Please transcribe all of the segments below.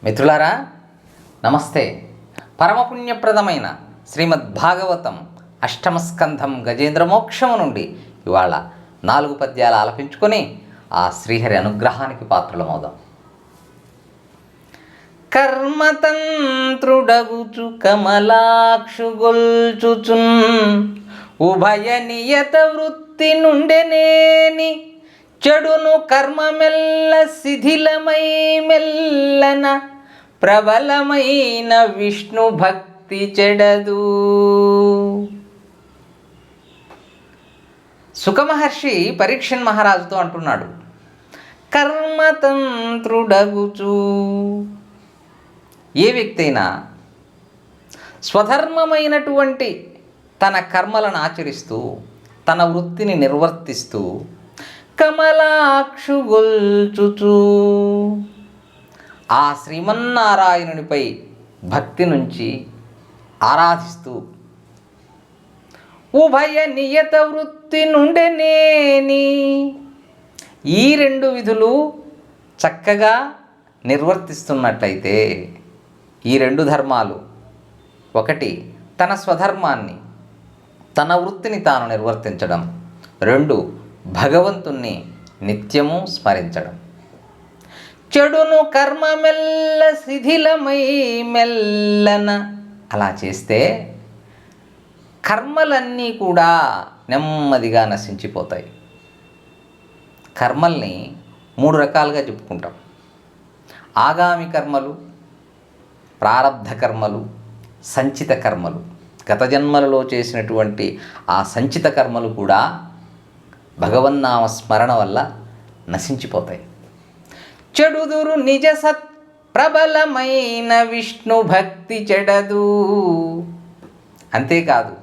మిత్రులారా నమస్తే. పరమపుణ్యప్రదమైన శ్రీమద్భాగవతం అష్టమస్కంధం గజేంద్ర మోక్షము నుండి ఇవాళ 4 పద్యాలు ఆలపించుకొని ఆ శ్రీహరి అనుగ్రహానికి పాత్రలమవుదాం. కర్మతంత్రుడగుచు కమలాక్షుగొల్చుచున్ ఉభయ నియత వృత్తి నుండెనేని చెడును కర్మమెల్ల శిథిలమై మెల్లన ప్రబలమైన విష్ణు భక్తి చెడదు. సుఖమహర్షి పరీక్షన్ మహారాజుతో అంటున్నాడు, కర్మతంత్రుడగుచు, ఏ వ్యక్తి అయినా స్వధర్మమైనటువంటి తన కర్మలను ఆచరిస్తూ తన వృత్తిని నిర్వర్తిస్తూ కమలాక్షుగొల్చుచు ఆ శ్రీమన్నారాయణునిపై భక్తి నుంచి ఆరాధిస్తూ ఉభయ నియత వృత్తి నుండెనేని, ఈ 2 విధులు చక్కగా నిర్వర్తిస్తున్నట్లయితే, ఈ 2 ధర్మాలు, ఒకటి తన స్వధర్మాన్ని తన వృత్తిని తాను నిర్వర్తించడం, 2 భగవంతుణ్ణి నిత్యము స్మరించడం. చెడును కర్మ మెల్ల శిథిలమై మెల్లన, అలా చేస్తే కర్మలన్నీ కూడా నెమ్మదిగా నశించిపోతాయి. కర్మల్ని 3 రకాలుగా చెప్పుకుంటాం. ఆగామి కర్మలు, ప్రారబ్ధ కర్మలు, సంచిత కర్మలు. గత జన్మలలో చేసినటువంటి ఆ సంచిత కర్మలు కూడా భగవన్నామ స్మరణ వల్ల నశించిపోతాయి. చెడుదురు నిజ సత్ ప్రబలమైన విష్ణు భక్తి చెడదు. అంతేకాదు,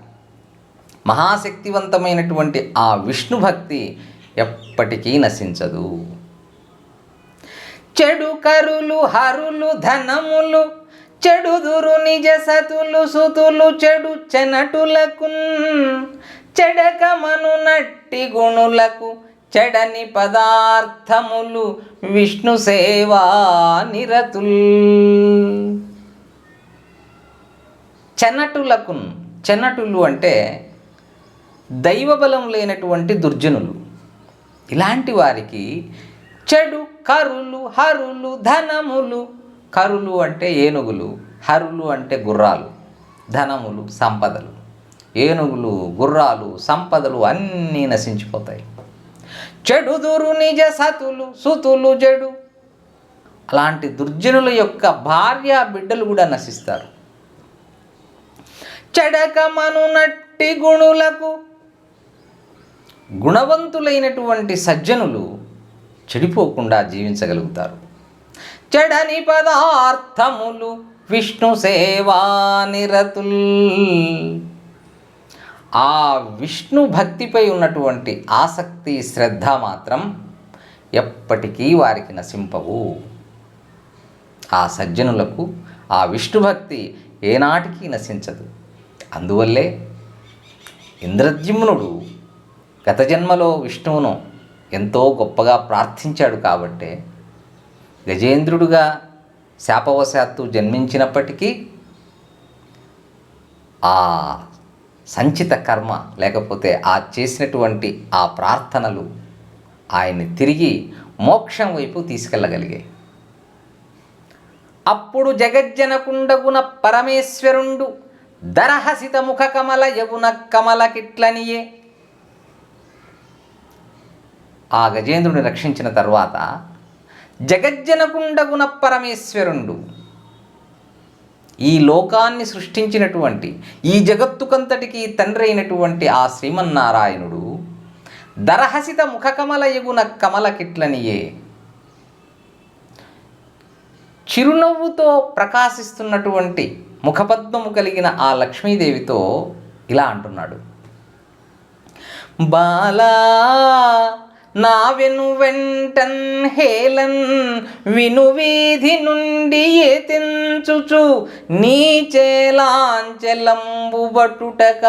మహాశక్తివంతమైనటువంటి ఆ విష్ణు భక్తి ఎప్పటికీ నశించదు. చెడు కరులు హరులు ధనములు చెడుదురు నిజ సతులు సుతులు చెడు చెనటులకున్ చెడకమను నట్టి గుణులకు చెడని పదార్థములు విష్ణు సేవా నిరతుల్. చెనటులకున్, చెనటులు అంటే దైవబలం లేనటువంటి దుర్జనులు. ఇలాంటి వారికి చెడు కరులు హరులు ధనములు, కరులు అంటే ఏనుగులు, హరులు అంటే గుర్రాలు, ధనములు సంపదలు. ఏనుగులు, గుర్రాలు, సంపదలు అన్నీ నశించిపోతాయి. చెడుదురు నిజ సతులు సుతులు చెడు, అలాంటి దుర్జనుల యొక్క భార్య బిడ్డలు కూడా నశిస్తారు. చెడకమను నట్టి గుణులకు, గుణవంతులైనటువంటి సజ్జనులు చెడిపోకుండా జీవించగలుగుతారు. చెడని పదార్థములు విష్ణు సేవా నిరతుల్, ఆ విష్ణు భక్తిపై ఉన్నటువంటి ఆసక్తి శ్రద్ధ మాత్రం ఎప్పటికీ వారికి నశింపవు. ఆ సజ్జనులకు ఆ విష్ణు భక్తి ఏనాటికి నశించదు. అందువల్లే ఇంద్రద్యుమ్నుడు గత జన్మలో విష్ణువును ఎంతో గొప్పగా ప్రార్థించాడు. కాబట్టే గజేంద్రుడుగా శాపవశాత్తు జన్మించినప్పటికీ ఆ సంచిత కర్మ లేకపోతే ఆ చేసినటువంటి ఆ ప్రార్థనలు ఆయన్ని తిరిగి మోక్షం వైపు తీసుకెళ్ళగలిగాయి. అప్పుడు జగజ్జనకుండగున పరమేశ్వరుండు దరహసిత ముఖ కమల యగున కమల కిట్లనియే. ఆ గజేంద్రుడిని రక్షించిన తర్వాత జగజ్జనకుండగున పరమేశ్వరుండు, ఈ లోకాన్ని సృష్టించినటువంటి ఈ జగత్తుకంతటికి తండ్రి అయినటువంటి ఆ శ్రీమన్నారాయణుడు దరహసిత ముఖకమల యగున కమల కిట్లనియే, చిరునవ్వుతో ప్రకాశిస్తున్నటువంటి ముఖపద్మము కలిగిన ఆ లక్ష్మీదేవితో ఇలా అంటున్నాడు, బాలా నా వెను వెంటన్ హేళన్ విను వీధి నుండి ఎతించుచు నీ చేలాంచెలంబు బటుటకాలోనేమంటి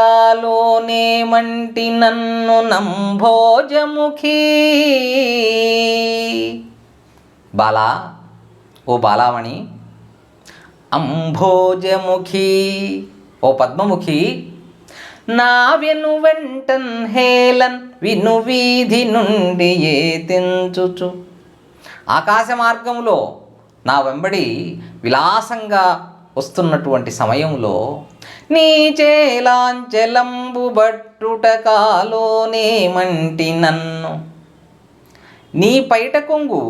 నన్ను నంభోజముఖీ. బాలా, ఓ బాలామణి, అంభోజముఖి, ఓ పద్మముఖి, నా వెను వెంటన్ హేళన్ విను వీధి నుండి ఏ తెంచుచు. ఆకాశ మార్గంలో నా వెంబడి విలాసంగా వస్తున్నటువంటి సమయంలో నీ చేలాంచలంబు బట్టుట కాలోనేమంటి నన్ను. నీ పైట కొంగు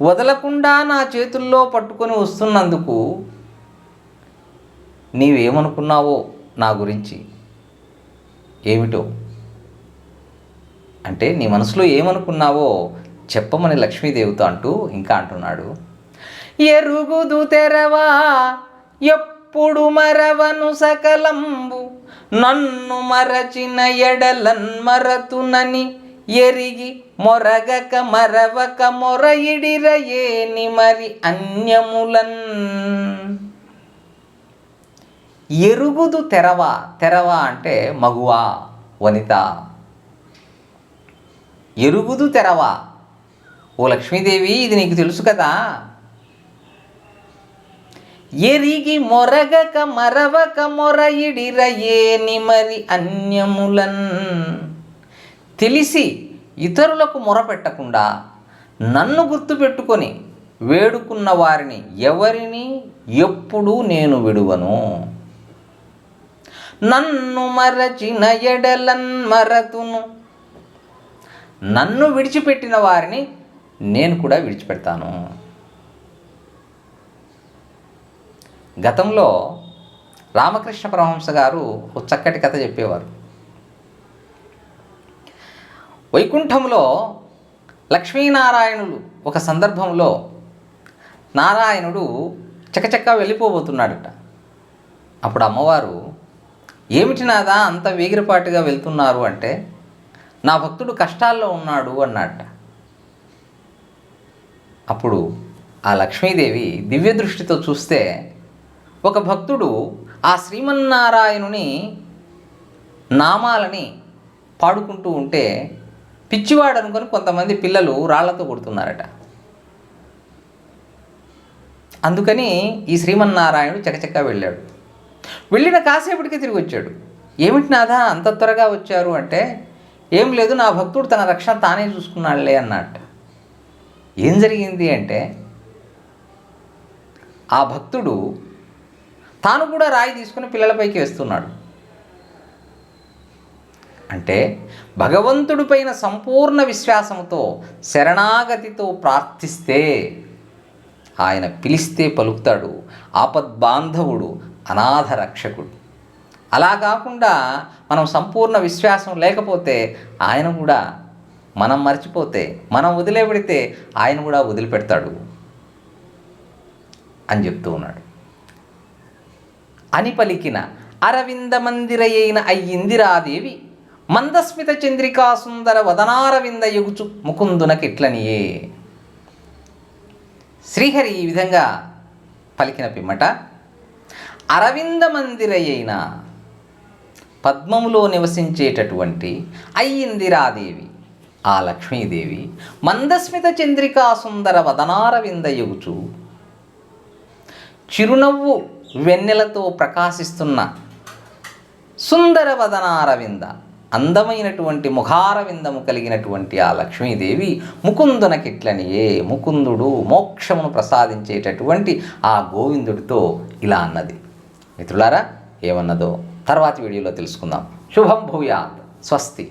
వదలకుండా నా చేతుల్లో పట్టుకొని వస్తున్నందుకు నీవేమనుకున్నావో నా గురించి, ఏమిటో అంటే నీ మనసులో ఏమనుకున్నావో చెప్పమని లక్ష్మీదేవితో అంటూ ఇంకా అంటున్నాడు. ఎరుగుదు తెరవా ఎప్పుడు మరవను సకలంబు, నన్ను మరచిన ఎడలన్ మరతునని ఎరిగి మొరగక మరవక మొరయిడిరయేని మరి అన్యములన్. ఎరుగుదు తెరవా, తెరవా అంటే మగువా, వనిత. ఎరుగుదు తెరవా, ఓ లక్ష్మీదేవి ఇది నీకు తెలుసు కదా. ఎరిగి మొరగక మరవక మొరయిడిరయేని మరి అన్యములన్. తెలిసి ఇతరులకు మొరపెట్టకుండా నన్ను గుర్తుపెట్టుకొని వేడుకున్న వారిని ఎవరిని ఎప్పుడూ నేను విడువను. నన్ను మరచిన ఎడలన్ మరతును, నన్ను విడిచిపెట్టిన వారిని నేను కూడా విడిచిపెడతాను. గతంలో రామకృష్ణ పరమహంస గారు ఒక చక్కటి కథ చెప్పేవారు. వైకుంఠంలో లక్ష్మీనారాయణులు ఒక సందర్భంలో నారాయణుడు చకచకా వెళ్ళిపోబోతున్నాడట. అప్పుడు అమ్మవారు, ఏమిటి నాదా అంత వేగిరపాటుగా వెళ్తున్నారు అంటే, నా భక్తుడు కష్టాల్లో ఉన్నాడు అన్నట్ట. అప్పుడు ఆ లక్ష్మీదేవి దివ్య దృష్టితో చూస్తే ఒక భక్తుడు ఆ శ్రీమన్నారాయణుని నామాలని పాడుకుంటూ ఉంటే పిచ్చివాడు అనుకొని కొంతమంది పిల్లలు రాళ్లతో కొడుతున్నారట. అందుకని ఈ శ్రీమన్నారాయణుడు చకచకా వెళ్ళాడు. వెళ్ళిన కాసేపటికి తిరిగి వచ్చాడు. ఏమిటి నాదా అంత త్వరగా వచ్చారు అంటే, ఏం లేదు నా భక్తుడు తన రక్షణ తానే చూసుకున్నాడులే అన్నట్టు. ఏం జరిగింది అంటే, ఆ భక్తుడు తాను కూడా రాయి తీసుకుని పిల్లలపైకి వేస్తున్నాడు. అంటే భగవంతుడిపైన సంపూర్ణ విశ్వాసంతో శరణాగతితో ప్రార్థిస్తే ఆయన పిలిస్తే పలుకుతాడు. ఆపద్బాంధవుడు, అనాథ రక్షకుడు. అలా కాకుండా మనం సంపూర్ణ విశ్వాసం లేకపోతే ఆయన కూడా, మనం మర్చిపోతే, మనం వదిలేపెడితే ఆయన కూడా వదిలిపెడతాడు అని చెప్తూ ఉన్నాడు. అని పలికిన అరవింద మందిరయైన అయ్యిందిరాదేవి మందస్మిత చంద్రికా సుందర వదనారవింద ఎగుచు ముకుందునకిట్లనియే. శ్రీహరి ఈ విధంగా పలికిన పిమ్మట అరవింద మందిరయైన పద్మములో నివసించేటటువంటి అయ్యిందిరాదేవి ఆ లక్ష్మీదేవి మందస్మిత చంద్రికా సుందర వదనారవింద ఎగుచు, చిరునవ్వు వెన్నెలతో ప్రకాశిస్తున్న సుందర వదనారవింద, అందమైనటువంటి ముఖారవిందము కలిగినటువంటి ఆ లక్ష్మీదేవి ముకుందునకిట్లనియే, ముకుందుడు మోక్షమును ప్రసాదించేటటువంటి ఆ గోవిందుడితో ఇలా అన్నది. మిత్రులారా, ఏమన్నదో తర్వాతి వీడియోలో తెలుసుకుందాం. శుభం భూయాత్. స్వస్తి.